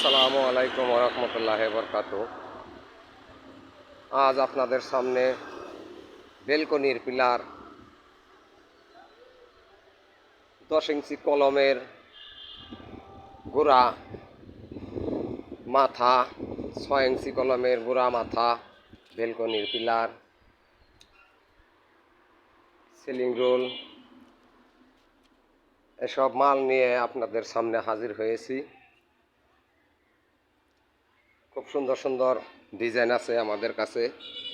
আসসালামু আলাইকুম ওরহমতুল্লাহি বরকাতুহু। আজ আপনাদের সামনে বেলকনির পিলার 10 ইঞ্চি কলমের গোড়া মাথা, 6 ইঞ্চি কলমের গোড়া মাথা, বেলকনির পিলার, সিলিং রোল এসব মাল নিয়ে আপনাদের সামনে হাজির হয়েছি। খুব সুন্দর সুন্দর ডিজাইন আছে আমাদের কাছে।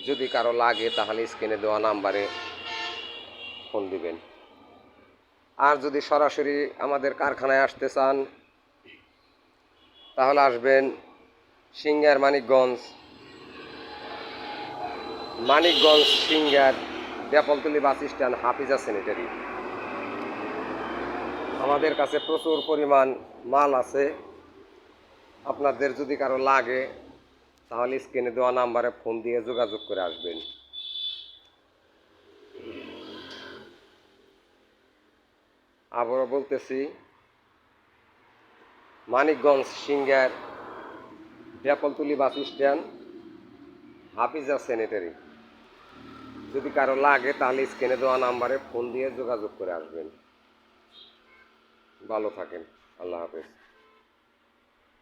যদি কারো লাগে তাহলে স্ক্রিনে দেওয়া নাম্বারে ফোন দিবেন। আর যদি সরাসরি আমাদের কারখানায় আসতে চান তাহলে আসবেন Singair Manikganj Singair Bepoltoli bus stand Hafiza sanitary. আমাদের কাছে প্রচুর পরিমাণ মাল আছে। আপনাদের যদি কারো লাগে তাহলে স্ক্রিনে দেওয়া নাম্বারে ফোন দিয়ে যোগাযোগ করে আসবেন। আবারও বলতেছি, Manikganj Singair Bepoltoli bus stand Hafiza sanitary. যদি কারো লাগে তাহলে স্ক্রিনে দেওয়া নাম্বারে ফোন দিয়ে যোগাযোগ করে আসবেন। ভালো থাকেন। আল্লাহ হাফেজ।